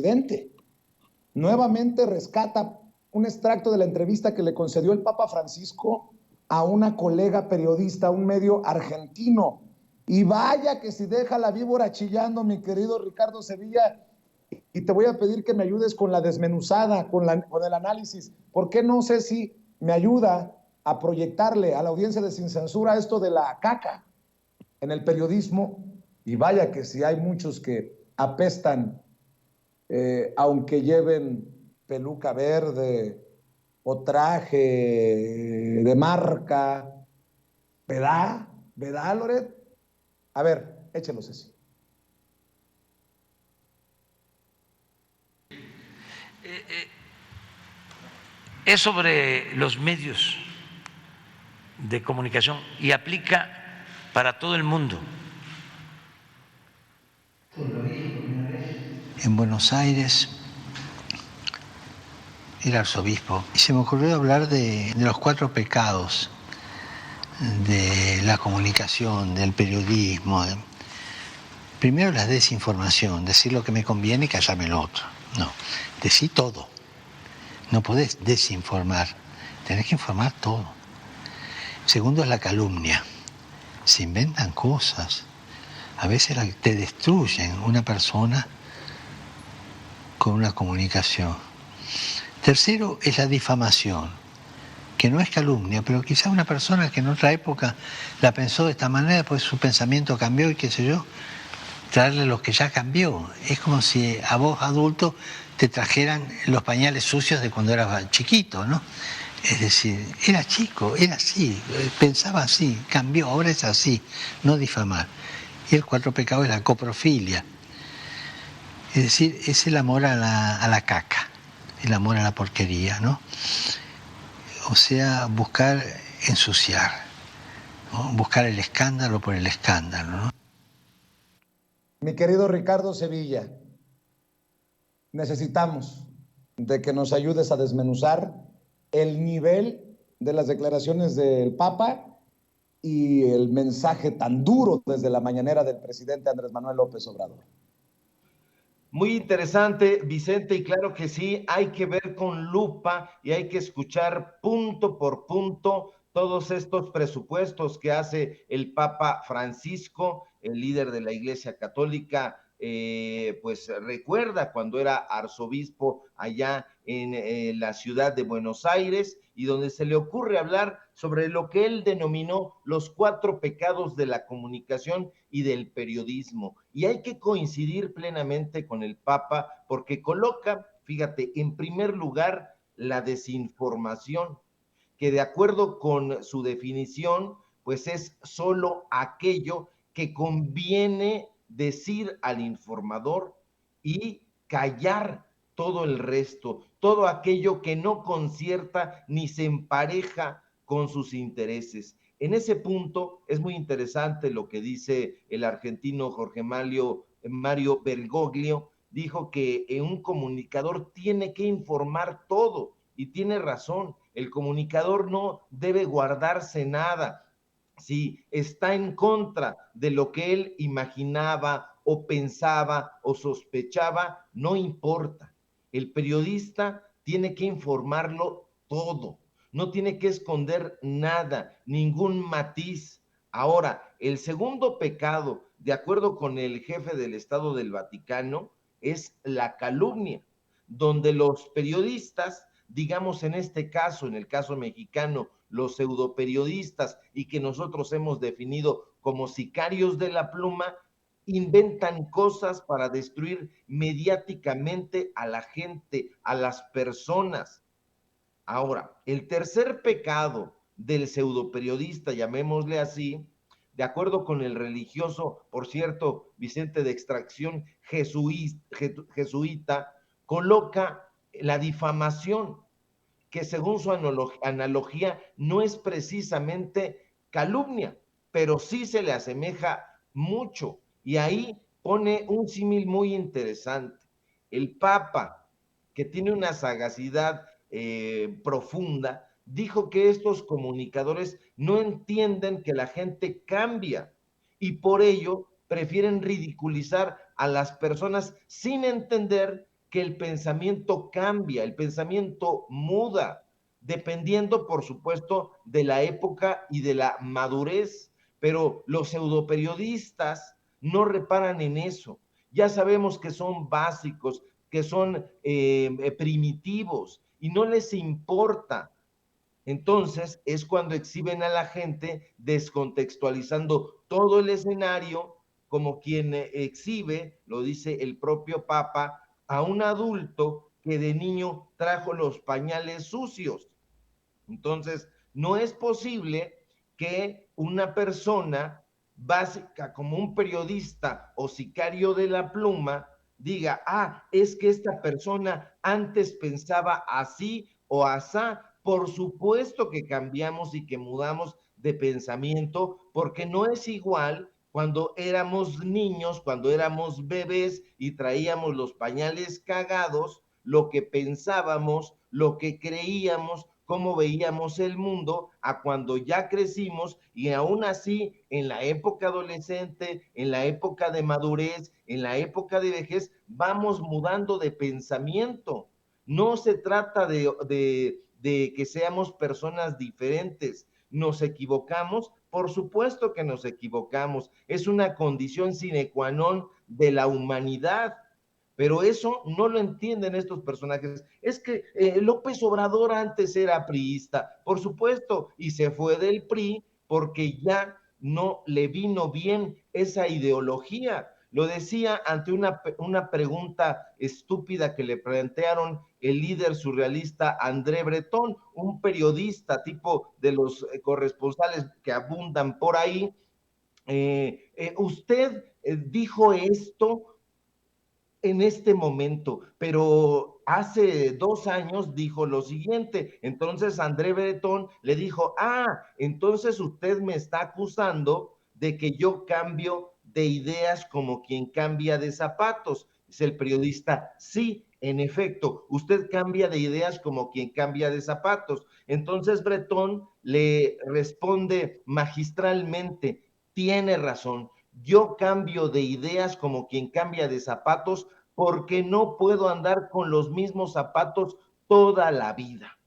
presidente. Nuevamente rescata un extracto de la entrevista que le concedió el Papa Francisco a una colega periodista, un medio argentino. Y vaya que si deja la víbora chillando, mi querido Ricardo Sevilla, y te voy a pedir que me ayudes con la desmenuzada, con el análisis. ¿Por qué no sé si me ayuda a proyectarle a la audiencia de Sin Censura esto de la caca en el periodismo? Y vaya que si hay muchos que apestan, aunque lleven peluca verde o traje de marca. ¿Verdad? ¿Verdad, Loret? A ver, échelos así. Es sobre los medios de comunicación y aplica para todo el mundo. Lo dije por primera vez en Buenos Aires, el arzobispo, y se me ocurrió hablar de los 4 pecados de la comunicación, del periodismo. Primero, la desinformación, decir lo que me conviene y callarme lo otro. No, decir todo. No podés desinformar, tenés que informar todo. Segundo es la calumnia. Se inventan cosas. A veces te destruyen una persona con una comunicación. Tercero es la difamación, que no es calumnia, pero quizá una persona que en otra época la pensó de esta manera, pues su pensamiento cambió y qué sé yo, traerle lo que ya cambió. Es como si a vos, adulto, te trajeran los pañales sucios de cuando eras chiquito, ¿no? Es decir, era chico, era así, pensaba así, cambió, ahora es así, no difamar. Y el 4 pecado es la coprofilia. Es decir, es el amor a la caca, el amor a la porquería, ¿no? O sea, buscar ensuciar, ¿no? Buscar el escándalo por el escándalo, ¿no? Mi querido Ricardo Sevilla, necesitamos de que nos ayudes a desmenuzar el nivel de las declaraciones del Papa y el mensaje tan duro desde la mañanera del presidente Andrés Manuel López Obrador. Muy interesante, Vicente, y claro que sí, hay que ver con lupa y hay que escuchar punto por punto todos estos presupuestos que hace el Papa Francisco, el líder de la Iglesia Católica. Pues recuerda cuando era arzobispo allá en la ciudad de Buenos Aires, y donde se le ocurre hablar sobre lo que él denominó los 4 pecados de la comunicación y del periodismo. Y hay que coincidir plenamente con el Papa porque coloca, fíjate, en primer lugar la desinformación, que de acuerdo con su definición, pues es solo aquello que conviene decir al informador y callar todo el resto, todo aquello que no concierta ni se empareja con sus intereses. En ese punto es muy interesante lo que dice el argentino Jorge Mario Bergoglio. Dijo que un comunicador tiene que informar todo, y tiene razón. El comunicador no debe guardarse nada. Si está en contra de lo que él imaginaba o pensaba o sospechaba, no importa. El periodista tiene que informarlo todo, no tiene que esconder nada, ningún matiz. Ahora, el segundo pecado, de acuerdo con el jefe del Estado del Vaticano, es la calumnia, donde los periodistas, digamos en este caso, en el caso mexicano, los pseudoperiodistas, y que nosotros hemos definido como sicarios de la pluma, inventan cosas para destruir mediáticamente a la gente, a las personas. Ahora, el tercer pecado del pseudoperiodista, llamémosle así, de acuerdo con el religioso, por cierto, Vicente, de extracción jesuita, coloca la difamación, que según su analogía no es precisamente calumnia, pero sí se le asemeja mucho. Y ahí pone un símil muy interesante. El Papa, que tiene una sagacidad profunda, dijo que estos comunicadores no entienden que la gente cambia y por ello prefieren ridiculizar a las personas sin entender que el pensamiento cambia, el pensamiento muda, dependiendo, por supuesto, de la época y de la madurez. Pero los pseudoperiodistas no reparan en eso. Ya sabemos que son básicos, que son primitivos y no les importa. Entonces es cuando exhiben a la gente descontextualizando todo el escenario, como quien exhibe, lo dice el propio Papa, a un adulto que de niño trajo los pañales sucios. Entonces, no es posible que una persona básica como un periodista o sicario de la pluma diga, es que esta persona antes pensaba así o asá. Por supuesto que cambiamos y que mudamos de pensamiento, porque no es igual cuando éramos niños, cuando éramos bebés y traíamos los pañales cagados, lo que pensábamos, lo que creíamos, cómo veíamos el mundo, a cuando ya crecimos y aún así en la época adolescente, en la época de madurez, en la época de vejez, vamos mudando de pensamiento. No se trata de que seamos personas diferentes. ¿Nos equivocamos? Por supuesto que nos equivocamos. Es una condición sine qua non de la humanidad. Pero eso no lo entienden estos personajes. Es que López Obrador antes era priista, por supuesto, y se fue del PRI porque ya no le vino bien esa ideología. Lo decía ante una pregunta estúpida que le plantearon el líder surrealista André Breton, un periodista tipo de los corresponsales que abundan por ahí. Usted dijo esto en este momento, pero hace 2 años dijo lo siguiente. Entonces André Breton le dijo, entonces usted me está acusando de que yo cambio de ideas como quien cambia de zapatos. Dice el periodista, sí, en efecto, usted cambia de ideas como quien cambia de zapatos. Entonces Breton le responde magistralmente, tiene razón, yo cambio de ideas como quien cambia de zapatos porque no puedo andar con los mismos zapatos toda la vida.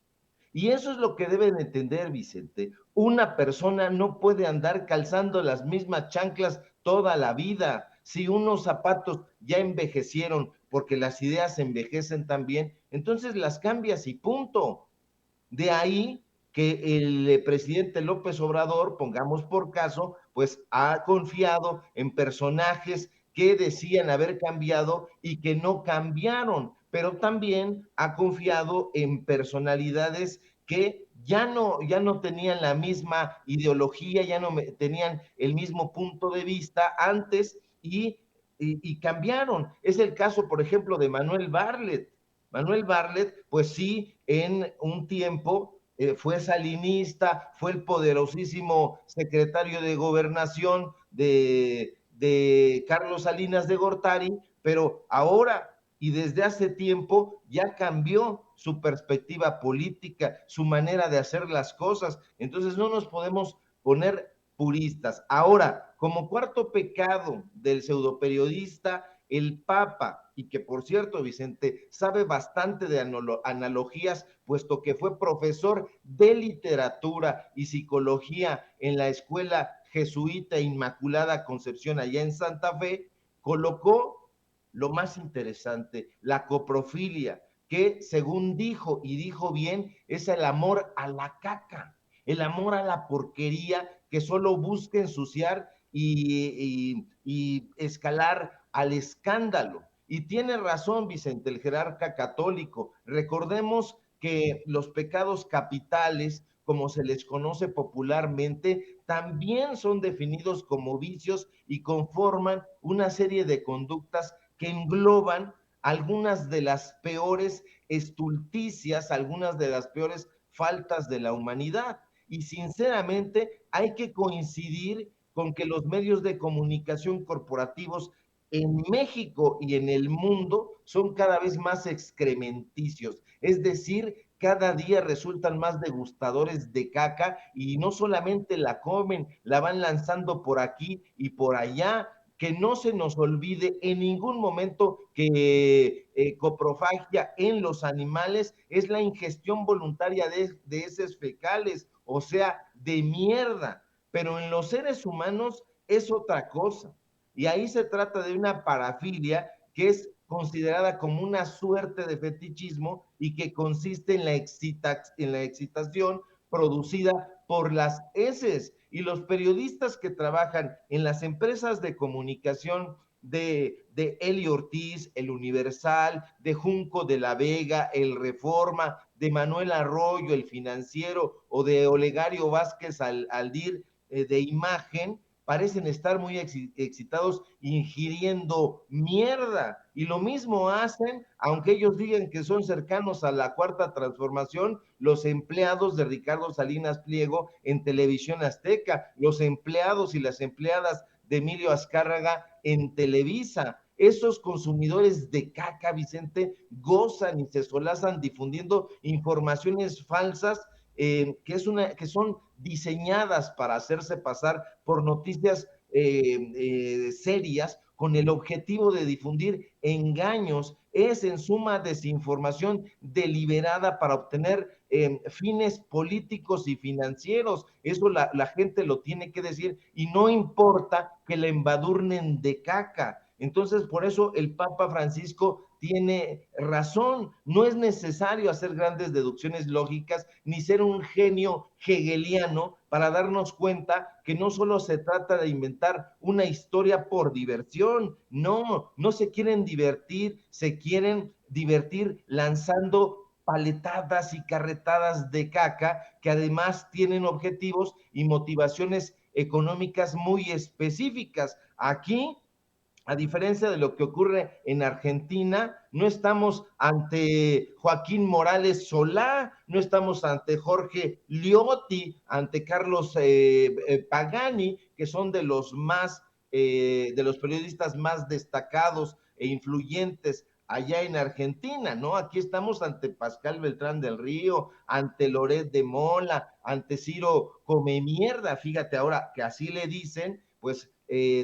Y eso es lo que deben entender, Vicente. Una persona no puede andar calzando las mismas chanclas toda la vida. Si unos zapatos ya envejecieron porque las ideas envejecen también, entonces las cambias y punto. De ahí que el presidente López Obrador, pongamos por caso, pues ha confiado en personajes que decían haber cambiado y que no cambiaron, pero también ha confiado en personalidades que ya no tenían la misma ideología, ya no tenían el mismo punto de vista antes y cambiaron. Es el caso, por ejemplo, de Manuel Bartlett. Manuel Bartlett, pues sí, en un tiempo fue salinista, fue el poderosísimo secretario de gobernación de Carlos Salinas de Gortari, pero ahora y desde hace tiempo ya cambió su perspectiva política, su manera de hacer las cosas. Entonces no nos podemos poner puristas. Ahora, como cuarto pecado del pseudoperiodista, el Papa, y que por cierto, Vicente, sabe bastante de analogías, puesto que fue profesor de literatura y psicología en la Escuela Jesuita Inmaculada Concepción allá en Santa Fe, colocó lo más interesante, la coprofilia, que según dijo, y dijo bien, es el amor a la caca, el amor a la porquería que solo busca ensuciar y escalar al escándalo. Y tiene razón Vicente, el jerarca católico. Recordemos que los pecados capitales, como se les conoce popularmente, también son definidos como vicios y conforman una serie de conductas que engloban algunas de las peores estulticias, algunas de las peores faltas de la humanidad. Y sinceramente hay que coincidir con que los medios de comunicación corporativos en México y en el mundo son cada vez más excrementicios, es decir, cada día resultan más degustadores de caca y no solamente la comen, la van lanzando por aquí y por allá, que no se nos olvide en ningún momento que coprofagia en los animales es la ingestión voluntaria de heces fecales, o sea, de mierda, pero en los seres humanos es otra cosa. Y ahí se trata de una parafilia que es considerada como una suerte de fetichismo y que consiste en la excitación producida por las heces. Y los periodistas que trabajan en las empresas de comunicación de Eli Ortiz, El Universal, de Junco de la Vega, El Reforma, de Manuel Arroyo, El Financiero, o de Olegario Vázquez Aldir, de Imagen, parecen estar muy excitados ingiriendo mierda. Y lo mismo hacen, aunque ellos digan que son cercanos a la Cuarta Transformación, los empleados de Ricardo Salinas Pliego en Televisión Azteca, los empleados y las empleadas de Emilio Azcárraga en Televisa. Esos consumidores de caca, Vicente, gozan y se solazan difundiendo informaciones falsas que son diseñadas para hacerse pasar por noticias serias con el objetivo de difundir engaños. Es en suma desinformación deliberada para obtener fines políticos y financieros. Eso la gente lo tiene que decir y no importa que la embadurnen de caca. Entonces, por eso el Papa Francisco tiene razón. No es necesario hacer grandes deducciones lógicas ni ser un genio hegeliano para darnos cuenta que no solo se trata de inventar una historia por diversión. No, no se quieren divertir, se quieren divertir lanzando paletadas y carretadas de caca que además tienen objetivos y motivaciones económicas muy específicas. Aquí, a diferencia de lo que ocurre en Argentina, no estamos ante Joaquín Morales Solá, no estamos ante Jorge Liotti, ante Carlos Pagani, que son de los periodistas más destacados e influyentes allá en Argentina, ¿no? Aquí estamos ante Pascal Beltrán del Río, ante Loret de Mola, ante Ciro Come Mierda, fíjate ahora que así le dicen, pues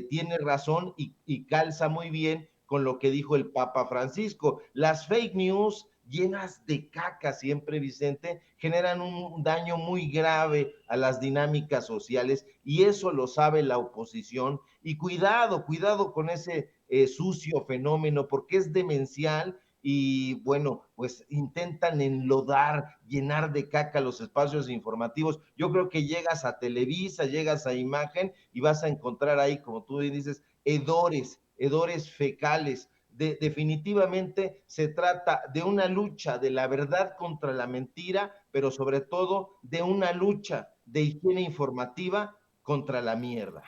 tiene razón y calza muy bien con lo que dijo el Papa Francisco. Las fake news llenas de caca siempre, Vicente, generan un daño muy grave a las dinámicas sociales y eso lo sabe la oposición. Y cuidado con ese sucio fenómeno porque es demencial y bueno, pues intentan enlodar, llenar de caca los espacios informativos. Yo creo que llegas a Televisa, llegas a Imagen y vas a encontrar ahí, como tú dices, hedores fecales. Definitivamente se trata de una lucha de la verdad contra la mentira, pero sobre todo de una lucha de higiene informativa contra la mierda.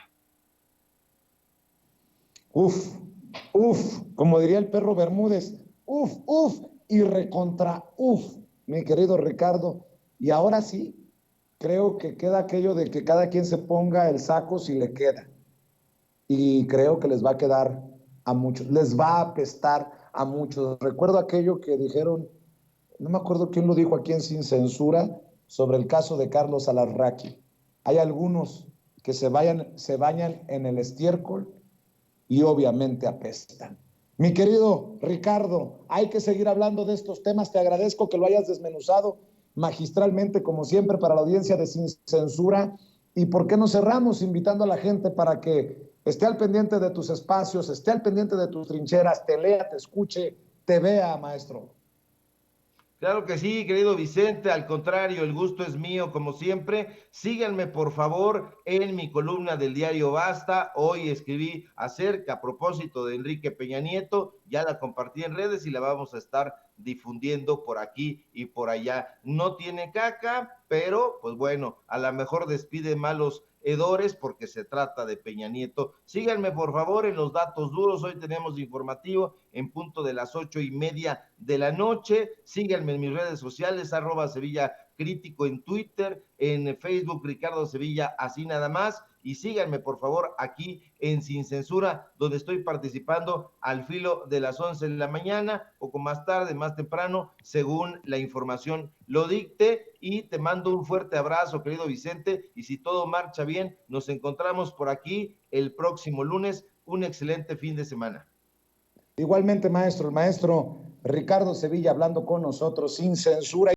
Uf, como diría el perro Bermúdez, y recontra mi querido Ricardo. Y ahora sí, creo que queda aquello de que cada quien se ponga el saco si le queda. Y creo que les va a quedar a muchos, les va a apestar a muchos. Recuerdo aquello que dijeron, no me acuerdo quién lo dijo aquí en Sin Censura, sobre el caso de Carlos Alarraqui. Hay algunos que se bañan en el estiércol y obviamente apestan. Mi querido Ricardo, hay que seguir hablando de estos temas. Te agradezco que lo hayas desmenuzado magistralmente, como siempre, para la audiencia de Sin Censura. ¿Y por qué no cerramos invitando a la gente para que esté al pendiente de tus espacios, esté al pendiente de tus trincheras, te lea, te escuche, te vea, maestro? Claro que sí, querido Vicente, al contrario, el gusto es mío como siempre. Síganme por favor en mi columna del diario Basta. Hoy escribí acerca, a propósito de Enrique Peña Nieto, ya la compartí en redes y la vamos a estar difundiendo por aquí y por allá. No tiene caca, pero pues bueno, a lo mejor despide malos hedores porque se trata de Peña Nieto. Síganme por favor en los datos duros. Hoy tenemos informativo en punto de las 8:30 de la noche. Síganme en mis redes sociales, @Sevilla Crítico en Twitter, en Facebook Ricardo Sevilla, así nada más. Y síganme por favor aquí en Sin Censura, donde estoy participando al filo de las 11 de la mañana, poco más tarde, más temprano, según la información lo dicte. Y te mando un fuerte abrazo, querido Vicente, y si todo marcha bien, nos encontramos por aquí el próximo lunes un excelente fin de semana. Igualmente, maestro, el maestro Ricardo Sevilla hablando con nosotros sin censura.